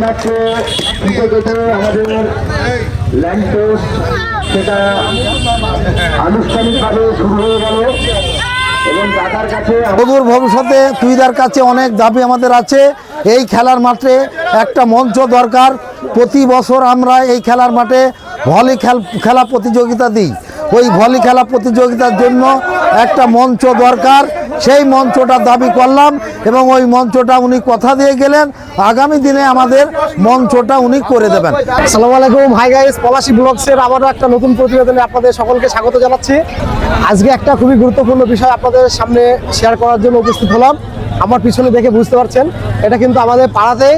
যাচ্ছে আমাদের ল্যান্ডপোস্ট সেটা আনুষ্ঠানিকভাবে শুরু হয়ে গেল এবং দাদার কাছে অদূর ভবিষ্যতে তুইদার কাছে অনেক দাবি আমাদের আছে। এই খেলার মাঠে একটা মঞ্চ দরকার। প্রতি বছর আমরা এই খেলার মাঠে ভলি খেলা প্রতিযোগিতা দিই। ওই ভলি খেলা প্রতিযোগিতার জন্য একটা মঞ্চ দরকার। সেই মঞ্চটা দাবি করলাম এবং ওই মঞ্চটা উনি কথা দিয়ে গেলেন আগামী দিনে আমাদের মঞ্চটা উনি করে দেবেন। আসসালামু আলাইকুম, হাই গাইস, পলাশী ব্লগসের আবারও একটা নতুন প্রতিবেদনে আপনাদের সকলকে স্বাগত জানাচ্ছি। আজকে একটা খুবই গুরুত্বপূর্ণ বিষয় আপনাদের সামনে শেয়ার করার জন্য উপস্থিত হলাম। আমার পিছনে দেখে বুঝতে পারছেন এটা কিন্তু আমাদের পাড়াতে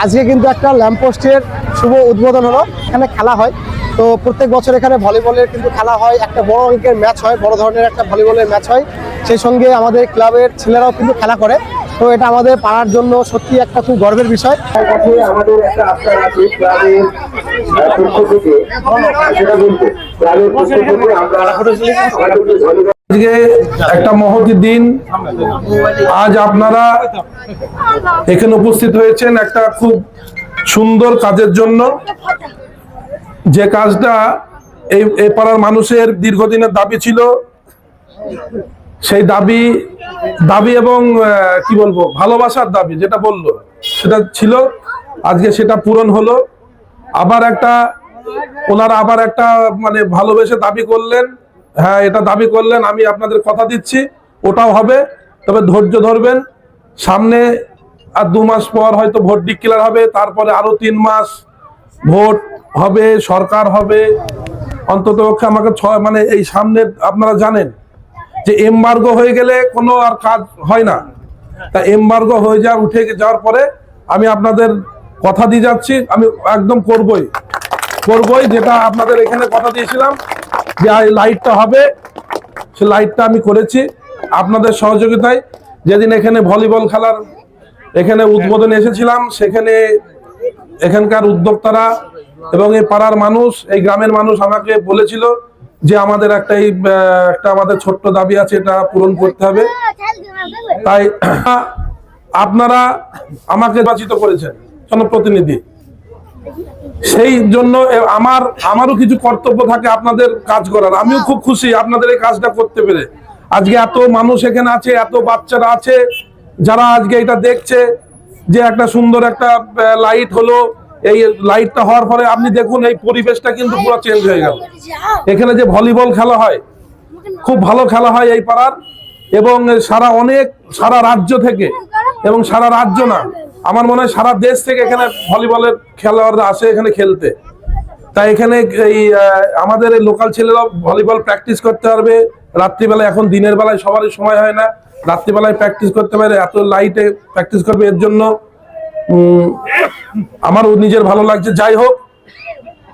আজকে কিন্তু একটা ল্যাম্পপোস্টের শুভ উদ্বোধন হলো। এখানে খেলা হয়, তো প্রত্যেক বছর এখানে ভলিবলের কিন্তু খেলা হয়, একটা বড় অঙ্কের ম্যাচ হয়, বড় ধরনের একটা ভলিবলের ম্যাচ হয়। সেই সঙ্গে আমাদের ক্লাবের ছেলেরাও কিন্তু খেলা করে। তো এটা আমাদের পাড়ার জন্য সত্যি একটা খুব গর্বের বিষয়। আমাদের একটা আস্থা আছে ক্লাবের পক্ষ থেকে সেটা বলতে ক্লাবের পক্ষ থেকে আমরা আজকে একটা মহতি দিন। আজ আপনারা এখানে উপস্থিত হয়েছেন একটা খুব সুন্দর কাজের জন্য, যে কাজটা এই পাড়ার মানুষের দীর্ঘদিনের দাবি ছিল। সেই দাবি এবং কি বলবো, ভালোবাসার দাবি যেটা বললো সেটা ছিল, আজকে সেটা পূরণ হলো। ওনারা আবার একটা মানে ভালোবেসে দাবি করলেন। হ্যাঁ, এটা দাবি করলেন, আমি আপনাদের কথা দিচ্ছি ওটাও হবে, তবে ধৈর্য ধরবেন। সামনে আর 2 মাস পর হয়তো ভোট ডিক্লেয়ার হবে, তারপরে আরো 3 মাস ভোট হবে, সরকার হবে। অন্তত পক্ষে আমাকে মানে এই সামনে আপনারা জানেন যে এমবার্গো হয়ে গেলে কোনো আর কাজ হয় না। তা এমবার্গো হয়ে উঠে যাওয়ার পরে আমি আপনাদের কথা দিয়ে যাচ্ছি, আমি একদম করবই, যেটা আপনাদের এখানে কথা দিয়েছিলাম যে লাইটটা হবে, সে লাইটটা আমি করেছি আপনাদের সহযোগিতায়। যেদিন এখানে ভলিবল খেলার এখানে উদ্বোধনে এসেছিলাম, সেখানে এখানকার উদ্যোক্তারা এবং এই পাড়ার মানুষ, এই গ্রামের মানুষ আমাকে বলেছিল যে আমাদের একটা আমাদের ছোট্ট দাবি আছে, এটা পূরণ করতে হবে। তাই আপনারা আমাকে নির্বাচিত করেছেন জনপ্রতিনিধি, সেই জন্য আমারও কিছু কর্তব্য থাকে আপনাদের কাজ করার। আমিও খুব খুশি আপনাদের এই কাজটা করতে পেরে। আজকে এত মানুষ এখানে আছে, এত বাচ্চারা আছে যারা আজকে এটা দেখছে যে একটা সুন্দর একটা লাইট হলো। এই লাইটটা হওয়ার পরে আপনি দেখুন এই পরিবেশটা কিন্তু পুরো চেঞ্জ হয়ে গেল। এখানে যে ভলিবল খেলা হয়, খুব ভালো খেলা হয় এই পাড়ার, এবং সারা রাজ্য থেকে, এবং সারা রাজ্য না, আমার মনে হয় সারা দেশ থেকে এখানে ভলিবলের খেলোয়াড়রা আসে এখানে খেলতে। তাই এখানে আমাদের এই লোকাল ছেলেরা ভলিবল প্র্যাকটিস করতে পারবে রাত্রিবেলা। এখন দিনের বেলায় সবারই সময় হয় না, রাত্রিবেলায় প্র্যাকটিস করতে পারে, এত লাইটে প্র্যাকটিস করবে। এর জন্য আমারও নিজের ভালো লাগছে। যাই হোক,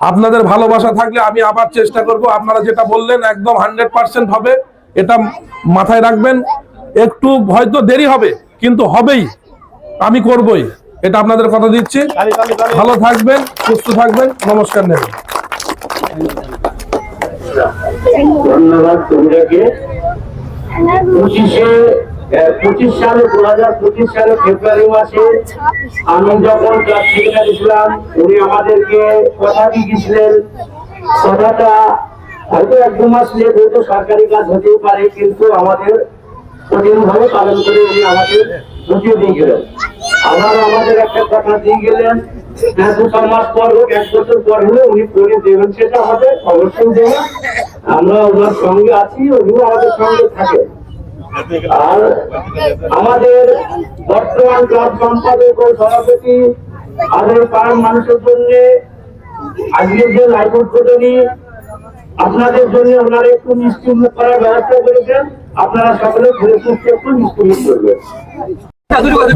আপনাদের ভালোবাসা থাকলে আমি আবার চেষ্টা করব। আপনারা যেটা বললেন একদম 100% হবে, এটা মাথায় রাখবেন। একটু হয়তো দেরি হবে, কিন্তু হবেই, আমি করবই, এটা আপনাদের কথা দিচ্ছি। ভালো থাকবেন, সুস্থ থাকবেন, নমস্কার নেবেন। ধন্যবাদ তোমাকে। 2025 সালে ফেব্রুয়ারি মাসে আমি যখন ক্লাব সেক্রেটারি ছিলাম, উনি আমাদেরকে কথা দিয়েছিলেন। কথাটা হয়তো 1-2 মাস লেট হয়তো সরকারি কাজ হতেও পারে, কিন্তু আমাদের কঠিনভাবে পালন করে উনি আমাদের বুঝিয়ে দিয়ে গেলেন। আমাদের একটা কথা দিয়ে গেলেন, 2-3 মাস পর হোক, 1 বছর পর হলে উনি করে দেবেন, সেটা হবে অবশ্যই দেবেন। আমরা ওনার সঙ্গে আছি, উনিও আমাদের সঙ্গে থাকেন। আর আমাদের বর্তমান ক্লাব সম্পাদক ও সভাপতি আমাদের পাড়ার মানুষের জন্য আজকের যে লাইভ উদ্বোধনী, আপনাদের জন্য ওনারা একটু মিষ্টি মুখ করার ব্যবস্থা করেছেন। আপনারা সকলে ঘুরে সুস্থ একটু মিষ্টি মুখ করবেন।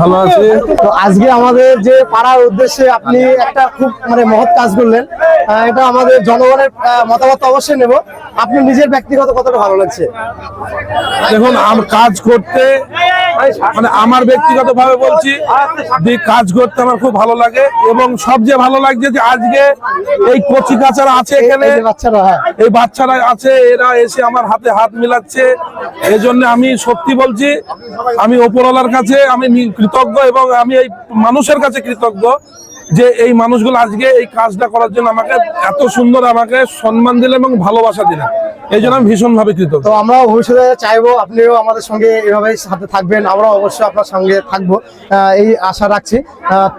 ভালো আছে। তো আজকে আমাদের যে পাড়ার উদ্দেশ্যে আপনি একটা খুব মানে মহৎ কাজ করলেন, এটা আমাদের জনগণের মতামত অবশ্যই নেব। আপনি নিজের ব্যক্তিগত কতটা ভালো লাগছে? দেখুন, কাজ করতে মানে আমার ব্যক্তিগত ভাবে বলছি, কাজ করতে আমার খুব ভালো লাগে। এবং সবচেয়ে ভালো লাগছে যে আজকে এই কচি কাচারা আছে এখানে, এই বাচ্চারা আছে, এরা এসে আমার হাতে হাত মিলাচ্ছে। এই জন্য আমি সত্যি বলছি, আমি ওপরওয়ালার কাছে আমি কৃতজ্ঞ এবং আমি এই মানুষের কাছে কৃতজ্ঞ যে এই মানুষগুলো আজকে এই কাজটা করার জন্য আমাকে এত সুন্দর আমাকে সম্মান দিলেন এবং ভালোবাসা দিলেন, এই জন্য আমি ভীষণভাবে কৃতজ্ঞ। তো আমরা ভবিষ্যতে চাইবো আপনিও আমাদের সঙ্গে এভাবে সাথে থাকবেন, আমরা অবশ্যই আপনার সঙ্গে থাকবো, এই আশা রাখছি।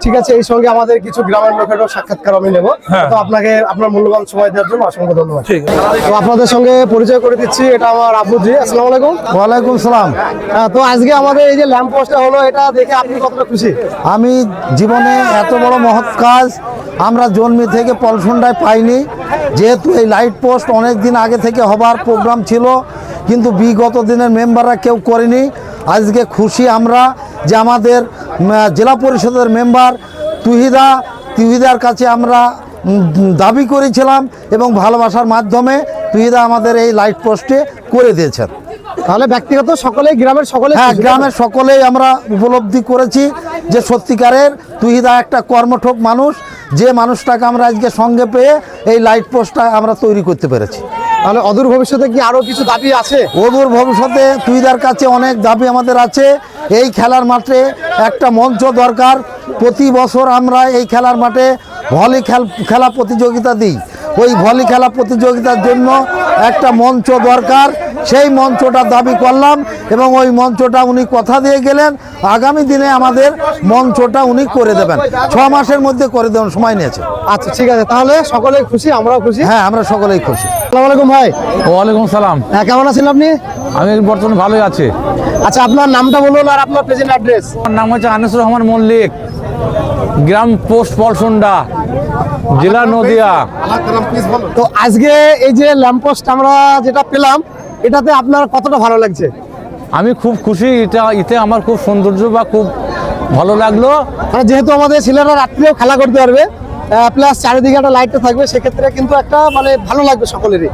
ঠিক আছে, এই সঙ্গে আমাদের কিছু গ্রামের লোকেরও সাক্ষাৎকার আমি নেবো। হ্যাঁ। তো আপনাকে আপনার মূল্যবান সময় দেওয়ার জন্য অসংখ্য ধন্যবাদ। ঠিক আছে। তো আপনাদের সঙ্গে পরিচয় করে দিচ্ছি, এটা আমার আব্বুজি। আসসালামু আলাইকুম। ওয়ালাইকুম সালাম। তো আজকে আমাদের এই যে ল্যাম্প পোস্টটা হলো, এটা দেখে আপনি কতটা খুশি? আমি জীবনে এত বড় মহৎ কাজ আমরা জন্ম থেকে পলসন্ডায় পাইনি। যেহেতু এই লাইট পোস্ট অনেক দিন আগে থেকে হবার প্রোগ্রাম ছিল, কিন্তু বিগত দিনের মেম্বাররা কেউ করেনি। আজকে খুশি আমরা যে আমাদের জেলা পরিষদের মেম্বার তুহিদার কাছে আমরা দাবি করেছিলাম এবং ভালোবাসার মাধ্যমে তুহিদা আমাদের এই লাইট পোস্টে করে দিয়েছেন। তাহলে ব্যক্তিগত সকলেই, গ্রামের সকলে? হ্যাঁ, গ্রামের সকলেই আমরা উপলব্ধি করেছি যে সত্যিকারের তুহিদা একটা কর্মঠোক মানুষ, যে মানুষটাকে আমরা আজকে সঙ্গে পেয়ে এই লাইট পোস্টটা আমরা তৈরি করতে পেরেছি। তাহলে অদূর ভবিষ্যতে কি আরো কিছু দাবি আছে? অদূর ভবিষ্যতে তুহিদার কাছে অনেক দাবি আমাদের আছে। এই খেলার মাঠে একটা মঞ্চ দরকার। প্রতি বছর আমরা এই খেলার মাঠে ভলি খেলা প্রতিযোগিতা দিই। ওই ভলি খেলা প্রতিযোগিতার জন্য একটা মঞ্চ দরকার। সেই মঞ্চটা দাবি করলাম এবং ওই মঞ্চটা উনি কথা দিয়ে গেলেন আগামী দিনে আমাদের মঞ্চটা উনি করে দেবেন। 6 মাসের মধ্যে করে দেবেন, সময় নিয়েছে। আচ্ছা, ঠিক আছে, তাহলে সকলেই খুশি, আমরাও খুশি। হ্যাঁ, আমরা সকলেই খুশি। আসসালামু আলাইকুম ভাই। ওয়ালাইকুম সালাম। হ্যাঁ, কেমন আছেন আপনি? আমি বর্তমানে ভালোই আছি। আচ্ছা, আপনার নামটা বলুন আর আপনার প্রেজেন্ট অ্যাড্রেস। আমার নাম হচ্ছে আনিসুর রহমান মল্লিক, গ্রাম পোস্ট পলসুন্ডা, জেলা নদিয়া। তো আজকে এই যে ল্যাম্প পোস্ট আমরা যেটা পেলাম, এটাতে আপনার কতটা ভালো লাগছে? আমি খুব খুশি, এতে আমার খুব সৌন্দর্য বা খুব ভালো লাগলো। মানে যেহেতু আমাদের ছেলেরা রাত্রেও খেলা করতে পারবে, প্লাস চারিদিকে একটা লাইটটা থাকবে, সেক্ষেত্রে কিন্তু একটা মানে ভালো লাগবে সকলেরই।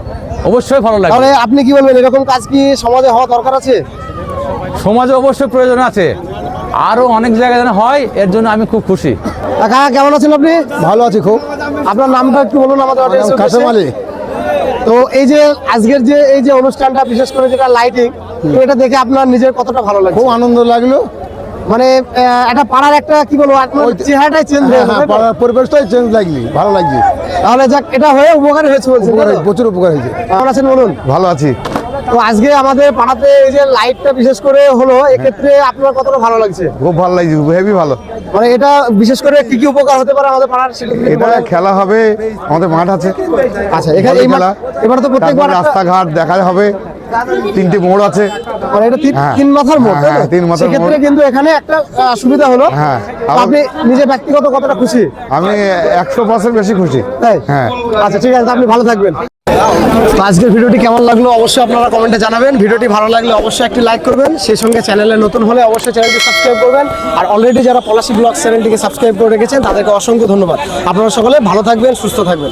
অবশ্যই ভালো লাগবে। তাহলে আপনি কি বলবেন, এরকম কাজ কি সমাজে হওয়া দরকার আছে? সমাজে অবশ্যই প্রয়োজন আছে, আরো অনেক জায়গায় যেন হয়, এর জন্য আমি খুব খুশি। কাকা, কেমন আছেন আপনি? ভালো আছি খুব। আপনার নামটা একটু বলুন আমাদের audience-এর কাশেম উদ্দেশ্যে। আলী। তো এই যে আজকের যে এই যে অনুষ্ঠানটা, বিশেষ করে যেটা লাইটিং, তো এটা দেখে আপনার নিজের কতটা ভালো লাগছে? খুব আনন্দ লাগলো। মানে একটা পাড়ার একটা কি বলবো, আপনার চেহারাটাই চেঞ্জ হয়ে গেছে, তাই তো? পরিবেশটাই চেঞ্জ লাগলি, ভালো লাগছে। তাহলে যাক, এটা হয়ে উপকারী হয়েছে বলছেন, তাই তো? প্রচুর উপকার হয়েছে। কেমন আছেন বলুন? ভালো আছি। তো আজকে আমাদের পাড়াতে এই যে লাইটটা বিশেষ করে হলো, এক্ষেত্রে আপনার কতটা ভালো লাগছে? খুব ভালো লাগছে, হেভি ভালো। মানে এটা বিশেষ করে কি কি উপকার হতে পারে আমাদের পাড়ার, সেটা যদি এটা বলেন। খেলা হবে, আমাদের মাঠ আছে। আচ্ছা, এখানে এই খেলা। এবার তো প্রত্যেকবার তারপর রাস্তাঘাট দেখা হবে, 3টে মোড় আছে। মানে এটা হ্যাঁ। তিন মাথার মোড়, তাই তো? হ্যাঁ, 3 মাথার সেক্ষেত্রে মোড়। কিন্তু এখানে একটা সুবিধা হলো। হ্যাঁ। তো আপনি নিজে ব্যক্তিগত কতটা খুশি? আমি 100% বেশি খুশি। তাই? হ্যাঁ। আচ্ছা, ঠিক আছে, আপনি ভালো থাকবেন। তো আজকের ভিডিওটি কেমন লাগলো অবশ্যই আপনারা কমেন্টে জানাবেন। ভিডিওটি ভালো লাগলে অবশ্যই একটি লাইক করবেন, সেই সঙ্গে চ্যানেলে নতুন হলে অবশ্যই চ্যানেলটি সাবস্ক্রাইব করবেন। আর অলরেডি যারা পলাশী ব্লগ চ্যানেলটিকে সাবস্ক্রাইব করে রেখেছেন তাদেরকে অসংখ্য ধন্যবাদ। আপনারা সকলে ভালো থাকবেন, সুস্থ থাকবেন।